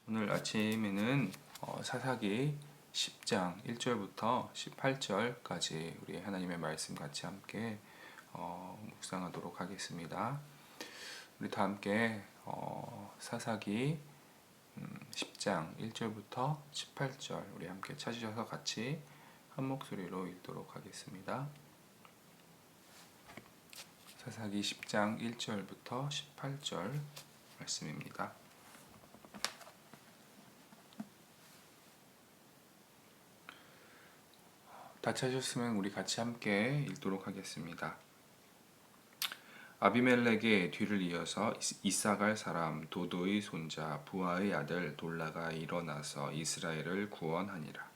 오늘 아침에는 사사기 10장 1절부터 18절까지 우리 하나님의 말씀 같이 함께 묵상하도록 하겠습니다. 우리 다 함께 사사기 10장 1절부터 18절 우리 함께 찾으셔서 같이 한 목소리로 읽도록 하겠습니다. 사사기 10장 1절부터 18절 말씀입니다. 다 찾으셨으면 우리 같이 함께 읽도록 하겠습니다. 아비멜렉의 뒤를 이어서 이사갈 사람 도도의 손자 부하의 아들 돌라가 일어나서 이스라엘을 구원하니라.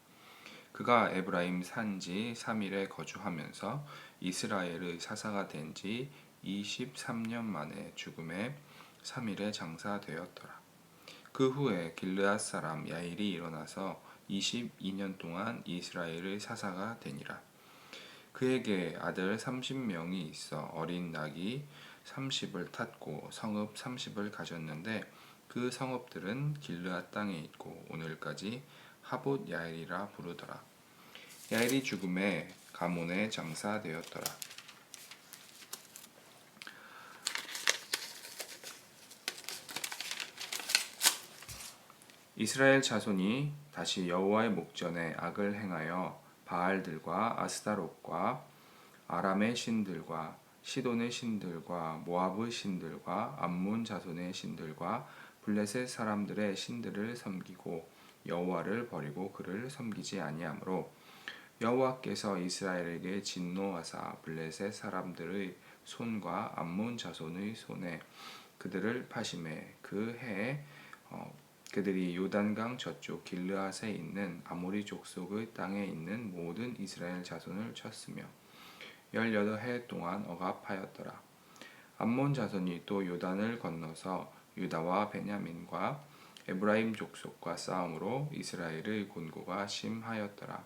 그가 에브라임 산지 3일에 거주하면서 이스라엘의 사사가 된 지 23년 만에 죽음에 3일에 장사되었더라. 그 후에 길르앗 사람 야일이 일어나서 22년 동안 이스라엘의 사사가 되니라. 그에게 아들 30명이 있어 어린 낙이 30을 탔고 성읍 30을 가졌는데 그 성읍들은 길르앗 땅에 있고 오늘까지 하봇 야일이라 부르더라. 야일이 죽음에 가몬에 장사되었더라. 이스라엘 자손이 다시 여호와의 목전에 악을 행하여 바알들과 아스타롯과 아람의 신들과 시돈의 신들과 모압의 신들과 암몬 자손의 신들과 블레셋 사람들의 신들을 섬기고 여호와를 버리고 그를 섬기지 아니하므로 여호와께서 이스라엘에게 진노하사 블레셋 사람들의 손과 암몬 자손의 손에 그들을 파심해 그 해에 그들이 요단강 저쪽 길르앗에 있는 아모리 족속의 땅에 있는 모든 이스라엘 자손을 쳤으며 18해 동안 억압하였더라. 암몬 자손이 또 요단을 건너서 유다와 베냐민과 에브라임 족속과 싸움으로 이스라엘의 곤고가 심하였더라.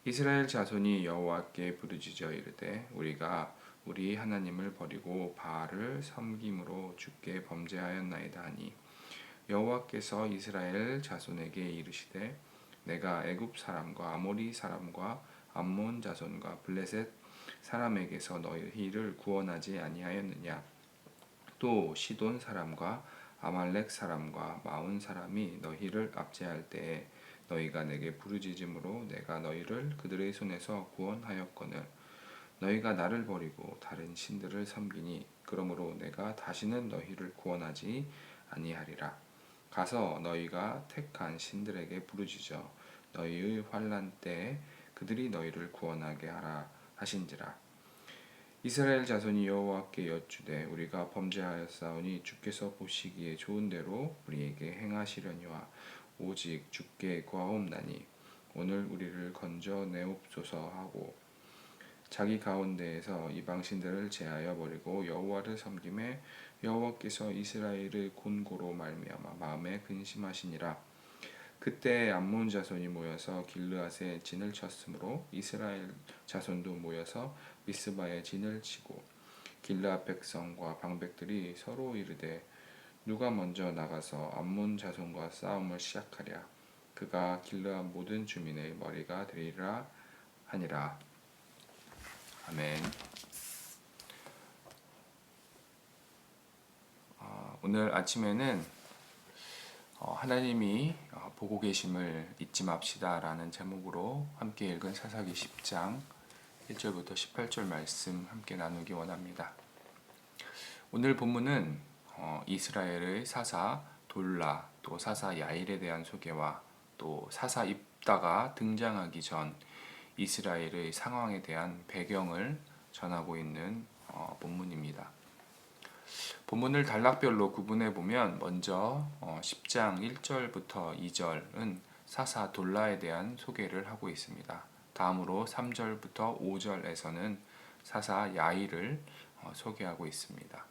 이스라엘 자손이 여호와께 부르짖어 이르되 우리가 우리 하나님을 버리고 바알을 섬김으로 주께 범죄하였나이다 하니 여호와께서 이스라엘 자손에게 이르시되 내가 애굽 사람과 아모리 사람과 암몬 자손과 블레셋 사람에게서 너희를 구원하지 아니하였느냐. 또 시돈 사람과 아말렉 사람과 마온 사람이 너희를 압제할 때에 너희가 내게 부르짖음으로 내가 너희를 그들의 손에서 구원하였거늘 너희가 나를 버리고 다른 신들을 섬기니 그러므로 내가 다시는 너희를 구원하지 아니하리라. 가서 너희가 택한 신들에게 부르짖어 너희의 환난 때에 그들이 너희를 구원하게 하라 하신지라. 이스라엘 자손이 여호와께 여쭈되 우리가 범죄하였사오니 주께서 보시기에 좋은 대로 우리에게 행하시려니와 오직 주께 구하옵나니 오늘 우리를 건져내옵소서 하고 자기 가운데에서 이방 신들을 제하여 버리고 여호와를 섬김에 여호와께서 이스라엘의 곤고로 말미암아 마음에 근심하시니라. 그때 암몬 자손이 모여서 길르앗에 진을 쳤으므로 이스라엘 자손도 모여서 미스바에 진을 치고 길르앗 백성과 방백들이 서로 이르되 누가 먼저 나가서 암몬 자손과 싸움을 시작하랴. 그가 길르앗 모든 주민의 머리가 되리라 하니라. 아멘. 오늘 아침에는 하나님이 보고 계심을 잊지 맙시다 라는 제목으로 함께 읽은 사사기 10장 1절부터 18절 말씀 함께 나누기 원합니다. 오늘 본문은 이스라엘의 사사 돌라 또 사사 야일에 대한 소개와 또 사사 입다가 등장하기 전 이스라엘의 상황에 대한 배경을 전하고 있는 본문입니다. 본문을 단락별로 구분해 보면 먼저 10장 1절부터 2절은 사사 돌라에 대한 소개를 하고 있습니다. 다음으로 3절부터 5절에서는 사사 야일을 소개하고 있습니다.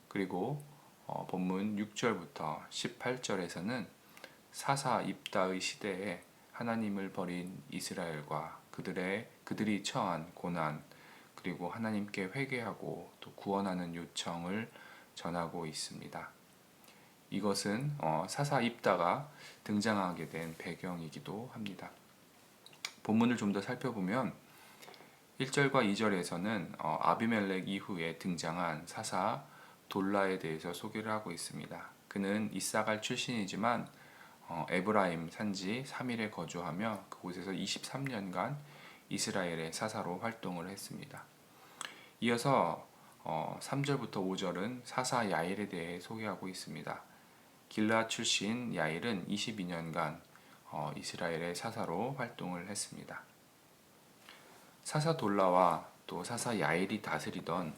그리고 본문 6절부터 18절에서는 사사 입다의 시대에 하나님을 버린 이스라엘과 그들이 처한 고난 그리고 하나님께 회개하고 또 구원하는 요청을 전하고 있습니다. 이것은 사사 입다가 등장하게 된 배경이기도 합니다. 본문을 좀 더 살펴보면 1절과 2절에서는 아비멜렉 이후에 등장한 사사 돌라에 대해서 소개를 하고 있습니다. 그는 이사갈 출신이지만 에브라임 산지 3일에 거주하며 그곳에서 23년간 이스라엘의 사사로 활동을 했습니다. 이어서 3절부터 5절은 사사 야일에 대해 소개하고 있습니다. 길라 출신 야일은 22년간 이스라엘의 사사로 활동을 했습니다. 사사 돌라와 또 사사 야일이 다스리던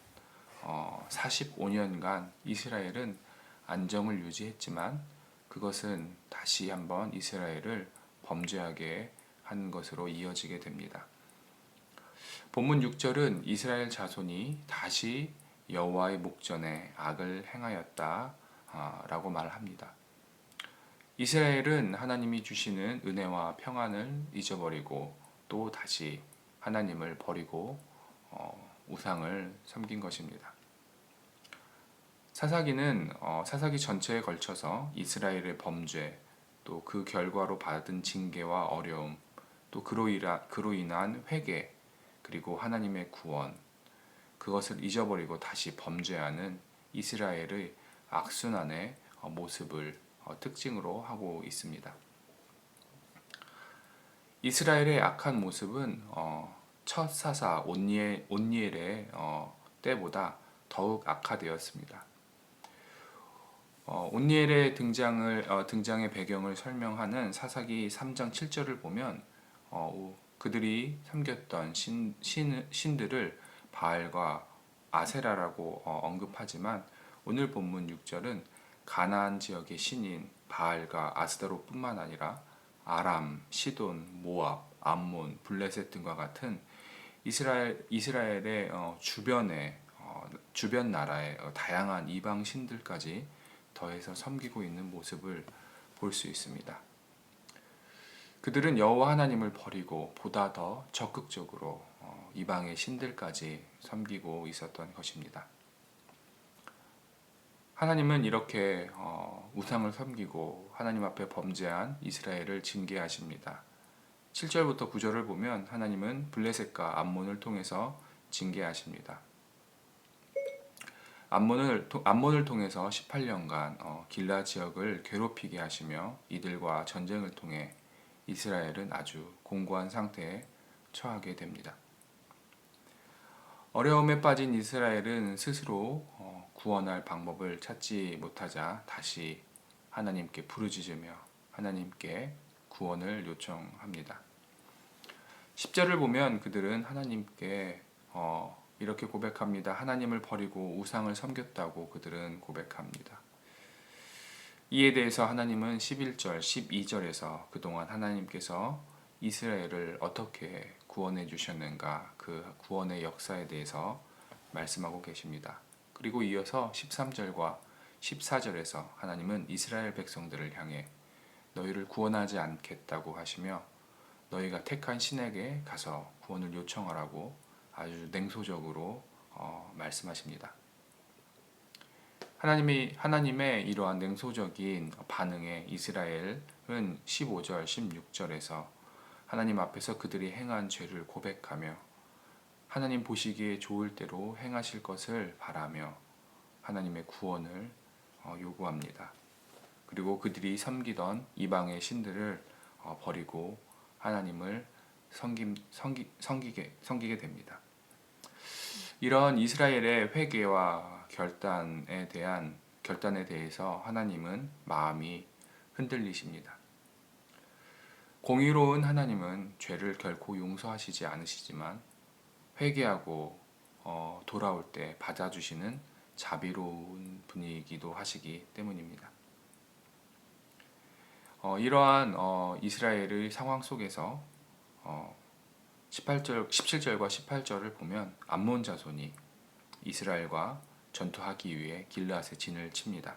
45년간 이스라엘은 안정을 유지했지만 그것은 다시 한번 이스라엘을 범죄하게 한 것으로 이어지게 됩니다. 본문 6절은 이스라엘 자손이 다시 여호와의 목전에 악을 행하였다 라고 말합니다. 이스라엘은 하나님이 주시는 은혜와 평안을 잊어버리고 또 다시 하나님을 버리고 우상을 섬긴 것입니다. 사사기는 사사기 전체에 걸쳐서 이스라엘의 범죄, 또 그 결과로 받은 징계와 어려움, 또 그로 인한 회개, 그리고 하나님의 구원, 그것을 잊어버리고 다시 범죄하는 이스라엘의 악순환의 모습을 특징으로 하고 있습니다. 이스라엘의 악한 모습은 첫 사사 온니엘의 때보다 더욱 악화되었습니다. 온니엘의 등장의 배경을 설명하는 사사기 3장 7절을 보면 그들이 섬겼던 신들을 바알과 아세라라고 언급하지만 오늘 본문 6절은 가나안 지역의 신인 바알과 아스다롯뿐만 아니라 아람, 시돈, 모압, 암몬, 블레셋 등과 같은 이스라엘의 주변 나라의 다양한 이방 신들까지 더해서 섬기고 있는 모습을 볼 수 있습니다. 그들은 여호와 하나님을 버리고 보다 더 적극적으로 이방의 신들까지 섬기고 있었던 것입니다. 하나님은 이렇게 우상을 섬기고 하나님 앞에 범죄한 이스라엘을 징계하십니다. 7절부터 9절을 보면 하나님은 블레셋과 암몬을 통해서 징계하십니다. 암몬을 통해서 18년간 길라 지역을 괴롭히게 하시며 이들과 전쟁을 통해 이스라엘은 아주 공고한 상태에 처하게 됩니다. 어려움에 빠진 이스라엘은 스스로 구원할 방법을 찾지 못하자 다시 하나님께 부르짖으며 하나님께 구원을 요청합니다. 10절을 보면 그들은 하나님께 이렇게 고백합니다. 하나님을 버리고 우상을 섬겼다고 그들은 고백합니다. 이에 대해서 하나님은 11절, 12절에서 그동안 하나님께서 이스라엘을 어떻게 구원해 주셨는가 그 구원의 역사에 대해서 말씀하고 계십니다. 그리고 이어서 13절과 14절에서 하나님은 이스라엘 백성들을 향해 너희를 구원하지 않겠다고 하시며 너희가 택한 신에게 가서 구원을 요청하라고 아주 냉소적으로 말씀하십니다. 하나님의 이러한 냉소적인 반응에 이스라엘은 15절, 16절에서 하나님 앞에서 그들이 행한 죄를 고백하며 하나님 보시기에 좋을 대로 행하실 것을 바라며 하나님의 구원을 요구합니다. 그리고 그들이 섬기던 이방의 신들을 버리고 하나님을 섬기게 됩니다. 이런 이스라엘의 회개와 결단에 대해서 하나님은 마음이 흔들리십니다. 공의로운 하나님은 죄를 결코 용서하시지 않으시지만 회개하고 돌아올 때 받아주시는 자비로운 분이기도 하시기 때문입니다. 이러한 이스라엘의 상황 속에서 17절과 18절을 보면 암몬 자손이 이스라엘과 전투하기 위해 길르앗에 진을 칩니다.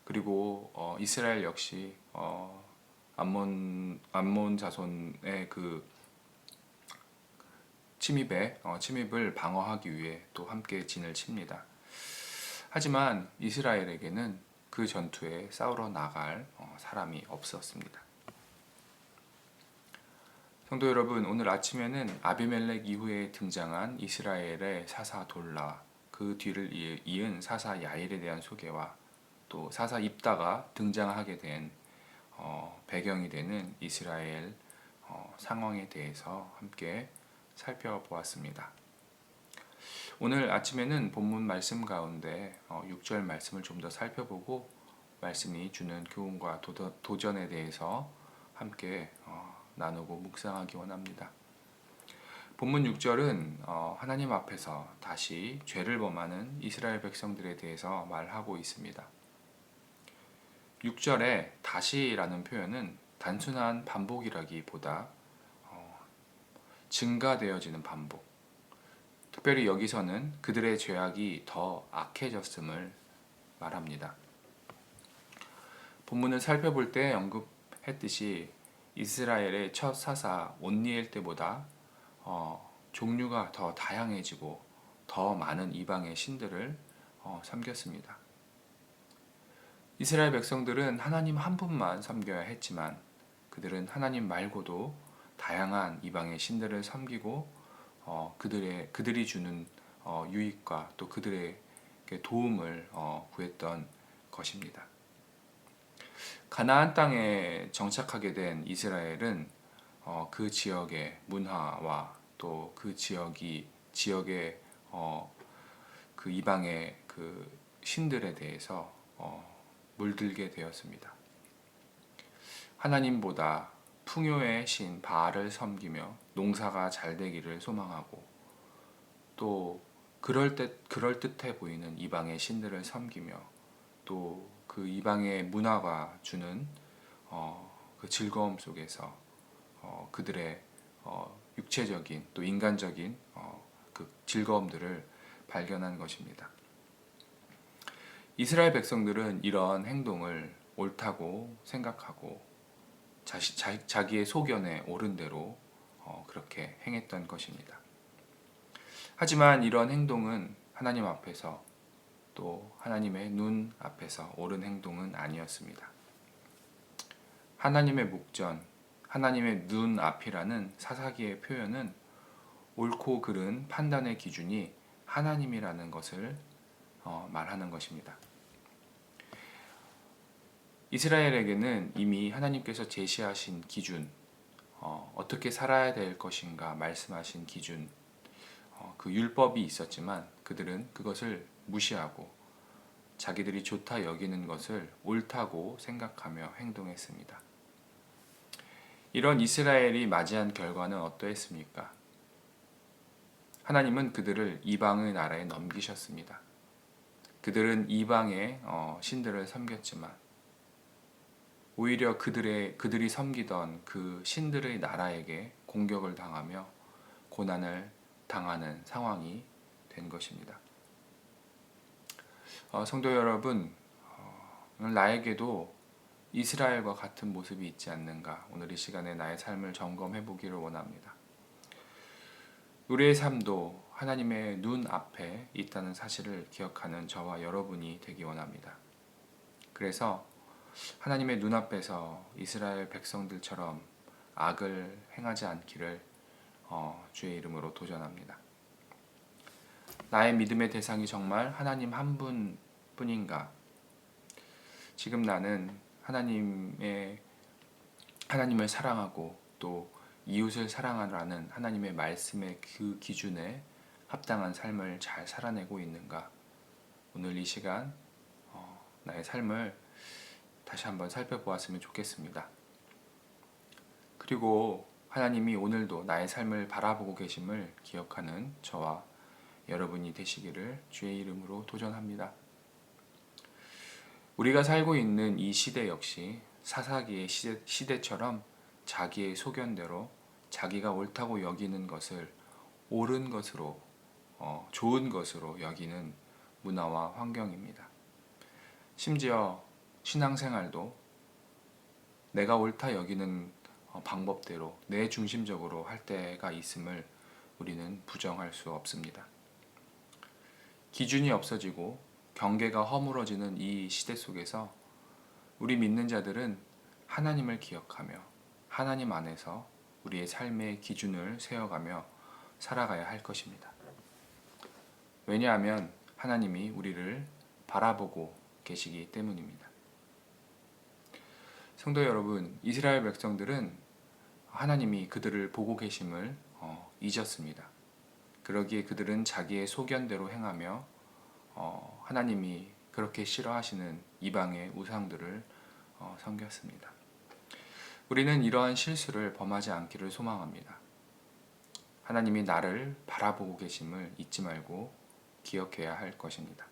그리고 이스라엘 역시 암몬 자손의 그 침입을 방어하기 위해 또 함께 진을 칩니다. 하지만 이스라엘에게는 그 전투에 싸우러 나갈 사람이 없었습니다. 성도 여러분, 오늘 아침에는 아비멜렉 이후에 등장한 이스라엘의 사사 돌라, 그 뒤를 이은 사사 야일에 대한 소개와 또 사사 입다가 등장하게 된 배경이 되는 이스라엘 상황에 대해서 함께 살펴보았습니다. 오늘 아침에는 본문 말씀 가운데 6절 말씀을 좀 더 살펴보고 말씀이 주는 교훈과 도전에 대해서 함께 나누고 묵상하기 원합니다. 본문 6절은 하나님 앞에서 다시 죄를 범하는 이스라엘 백성들에 대해서 말하고 있습니다. 6절에 다시라는 표현은 단순한 반복이라기보다 증가되어지는 반복, 특별히 여기서는 그들의 죄악이 더 악해졌음을 말합니다. 본문을 살펴볼 때 언급했듯이 이스라엘의 첫 사사 온니엘 때보다 종류가 더 다양해지고 더 많은 이방의 신들을 섬겼습니다. 이스라엘 백성들은 하나님 한 분만 섬겨야 했지만 그들은 하나님 말고도 다양한 이방의 신들을 섬기고 그들이 주는 유익과 또 그들의 도움을 구했던 것입니다. 가나안 땅에 정착하게 된 이스라엘은 그 지역의 문화와 또 그 지역의 그 이방의 그 신들에 대해서 물들게 되었습니다. 하나님보다 풍요의 신 바알을 섬기며 농사가 잘 되기를 소망하고 또 그럴듯해 보이는 이방의 신들을 섬기며 또 그 이방의 문화가 주는 그 즐거움 속에서 그들의 육체적인 또 인간적인 그 즐거움들을 발견한 것입니다. 이스라엘 백성들은 이런 행동을 옳다고 생각하고 자기의 소견에 옳은 대로 그렇게 행했던 것입니다. 하지만 이런 행동은 하나님 앞에서 또 하나님의 눈 앞에서 옳은 행동은 아니었습니다. 하나님의 목전, 하나님의 눈 앞이라는 사사기의 표현은 옳고 그른 판단의 기준이 하나님이라는 것을 말하는 것입니다. 이스라엘에게는 이미 하나님께서 제시하신 기준, 어떻게 살아야 될 것인가 말씀하신 기준, 그 율법이 있었지만 그들은 그것을 무시하고 자기들이 좋다 여기는 것을 옳다고 생각하며 행동했습니다. 이런 이스라엘이 맞이한 결과는 어떠했습니까? 하나님은 그들을 이방의 나라에 넘기셨습니다. 그들은 이방의 신들을 섬겼지만 오히려 그들이 섬기던 그 신들의 나라에게 공격을 당하며 고난을 당하는 상황이 된 것입니다. 성도 여러분, 오늘 나에게도 이스라엘과 같은 모습이 있지 않는가? 오늘 이 시간에 나의 삶을 점검해 보기를 원합니다. 우리의 삶도 하나님의 눈 앞에 있다는 사실을 기억하는 저와 여러분이 되기 원합니다. 그래서 하나님의 눈앞에서 이스라엘 백성들처럼 악을 행하지 않기를 주의 이름으로 도전합니다. 나의 믿음의 대상이 정말 하나님 한 분뿐인가? 지금 나는 하나님을 사랑하고 또 이웃을 사랑하라는 하나님의 말씀의 그 기준에 합당한 삶을 잘 살아내고 있는가? 오늘 이 시간 나의 삶을 다시 한번 살펴보았으면 좋겠습니다. 그리고 하나님이 오늘도 나의 삶을 바라보고 계심을 기억하는 저와 여러분이 되시기를 주의 이름으로 도전합니다. 우리가 살고 있는 이 시대 역시 사사기의 시대처럼 자기의 소견대로 자기가 옳다고 여기는 것을 옳은 것으로 좋은 것으로 여기는 문화와 환경입니다. 심지어 신앙생활도 내가 옳다 여기는 방법대로 내 중심적으로 할 때가 있음을 우리는 부정할 수 없습니다. 기준이 없어지고 경계가 허물어지는 이 시대 속에서 우리 믿는 자들은 하나님을 기억하며 하나님 안에서 우리의 삶의 기준을 세워가며 살아가야 할 것입니다. 왜냐하면 하나님이 우리를 바라보고 계시기 때문입니다. 성도 여러분, 이스라엘 백성들은 하나님이 그들을 보고 계심을 잊었습니다. 그러기에 그들은 자기의 소견대로 행하며 하나님이 그렇게 싫어하시는 이방의 우상들을 섬겼습니다. 우리는 이러한 실수를 범하지 않기를 소망합니다. 하나님이 나를 바라보고 계심을 잊지 말고 기억해야 할 것입니다.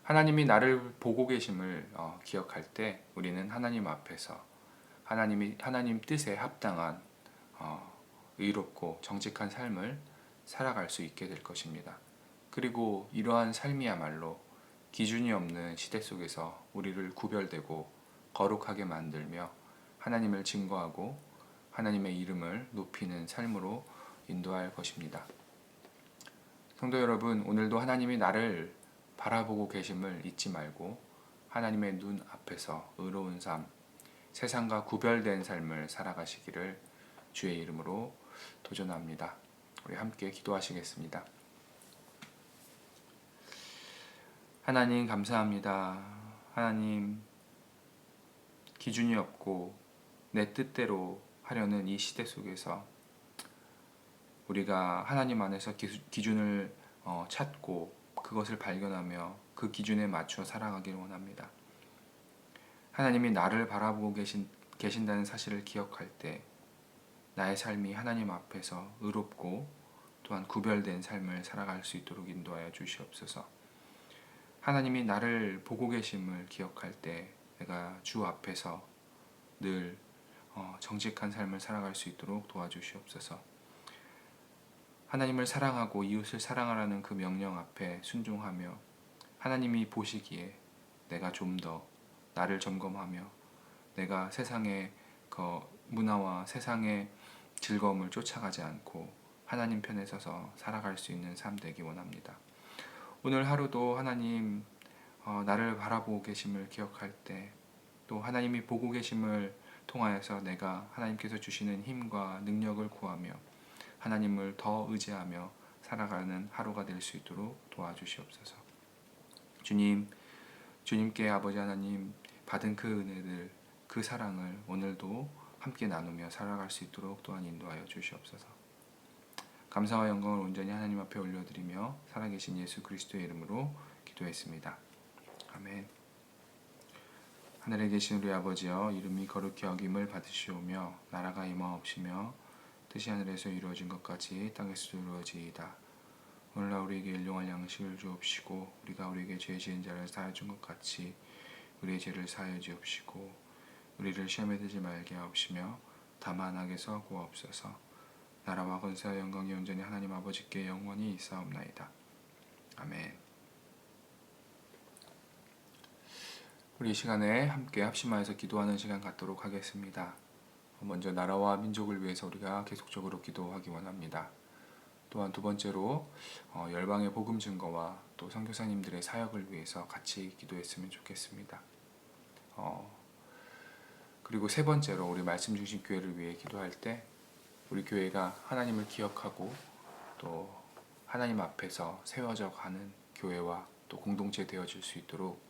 하나님이 나를 보고 계심을 기억할 때 우리는 하나님 앞에서 하나님 뜻에 합당한 의롭고 정직한 삶을 살아갈 수 있게 될 것입니다. 그리고 이러한 삶이야말로 기준이 없는 시대 속에서 우리를 구별되고 거룩하게 만들며 하나님을 증거하고 하나님의 이름을 높이는 삶으로 인도할 것입니다. 성도 여러분, 오늘도 하나님이 나를 바라보고 계심을 잊지 말고 하나님의 눈 앞에서 의로운 삶, 세상과 구별된 삶을 살아가시기를 주의 이름으로 도전합니다. 우리 함께 기도하시겠습니다. 하나님 감사합니다. 하나님, 기준이 없고 내 뜻대로 하려는 이 시대 속에서 우리가 하나님 안에서 기준을 찾고 그것을 발견하며 그 기준에 맞춰 살아가기를 원합니다. 하나님이 나를 바라보고 계신다는 사실을 기억할 때 나의 삶이 하나님 앞에서 의롭고 또한 구별된 삶을 살아갈 수 있도록 인도하여 주시옵소서. 하나님이 나를 보고 계심을 기억할 때 내가 주 앞에서 늘 정직한 삶을 살아갈 수 있도록 도와주시옵소서. 하나님을 사랑하고 이웃을 사랑하라는 그 명령 앞에 순종하며 하나님이 보시기에 내가 좀 더 나를 점검하며 내가 세상의 문화와 세상의 즐거움을 쫓아가지 않고 하나님 편에 서서 살아갈 수 있는 삶 되기 원합니다. 오늘 하루도 하나님 나를 바라보고 계심을 기억할 때 또 하나님이 보고 계심을 통하여서 내가 하나님께서 주시는 힘과 능력을 구하며 하나님을 더 의지하며 살아가는 하루가 될 수 있도록 도와주시옵소서. 주님께 아버지 하나님 받은 그 은혜들, 그 사랑을 오늘도 함께 나누며 살아갈 수 있도록 또한 인도하여 주시옵소서. 감사와 영광을 온전히 하나님 앞에 올려드리며 살아계신 예수 그리스도의 이름으로 기도했습니다. 아멘. 하늘에 계신 우리 아버지여, 이름이 거룩히 여김을 받으시오며 나라가 임하옵시며 뜻이 하늘에서 이루어진 것 같이 땅에서도 이루어지이다. 오늘날 우리에게 일용할 양식을 주옵시고 우리가 우리에게 죄 지은 자를 사하여 준 것 같이 우리의 죄를 사하여 주옵시고 우리를 시험에 들지 말게 하옵시며 다만 악에서 구하옵소서. 나라와 권세와 영광이 온전히 하나님 아버지께 영원히 있사옵나이다. 아멘. 우리 이 시간에 함께 합심하여서 기도하는 시간 갖도록 하겠습니다. 먼저 나라와 민족을 위해서 우리가 계속적으로 기도하기 원합니다. 또한 두 번째로 열방의 복음 증거와 또 선교사님들의 사역을 위해서 같이 기도했으면 좋겠습니다. 그리고 세 번째로 우리 말씀 중심 교회를 위해 기도할 때 우리 교회가 하나님을 기억하고 또 하나님 앞에서 세워져 가는 교회와 또 공동체 되어질 수 있도록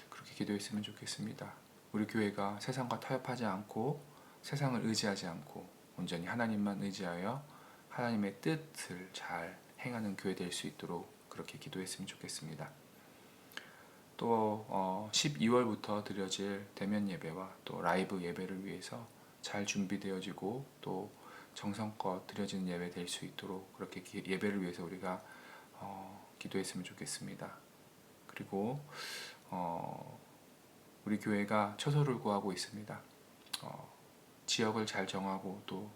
그렇게 기도했으면 좋겠습니다. 우리 교회가 세상과 타협하지 않고 세상을 의지하지 않고 온전히 하나님만 의지하여 하나님의 뜻을 잘 행하는 교회 될 수 있도록 그렇게 기도했으면 좋겠습니다. 또 12월부터 드려질 대면 예배와 또 라이브 예배를 위해서 잘 준비되어지고 또 정성껏 드려지는 예배 될 수 있도록 그렇게 예배를 위해서 우리가 기도했으면 좋겠습니다. 그리고 우리 교회가 처소를 구하고 있습니다. 지역을 잘 정하고 또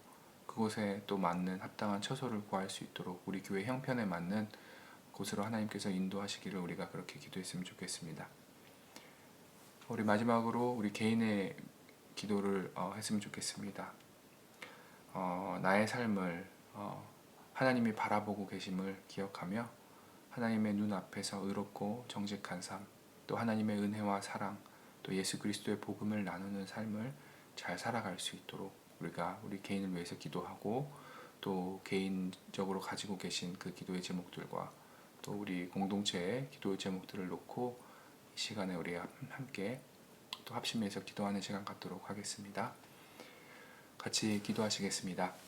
그곳에 또 맞는 합당한 처소를 구할 수 있도록 우리 교회 형편에 맞는 곳으로 하나님께서 인도하시기를 우리가 그렇게 기도했으면 좋겠습니다. 우리 마지막으로 우리 개인의 기도를 했으면 좋겠습니다. 나의 삶을 하나님이 바라보고 계심을 기억하며 하나님의 눈 앞에서 의롭고 정직한 삶, 또 하나님의 은혜와 사랑, 또 예수 그리스도의 복음을 나누는 삶을 잘 살아갈 수 있도록 우리가 우리 개인을 위해서 기도하고, 또 개인적으로 가지고 계신 그 기도의 제목들과 또 우리 공동체의 기도의 제목들을 놓고 이 시간에 우리 함께 또 합심해서 기도하는 시간 갖도록 하겠습니다. 같이 기도하시겠습니다.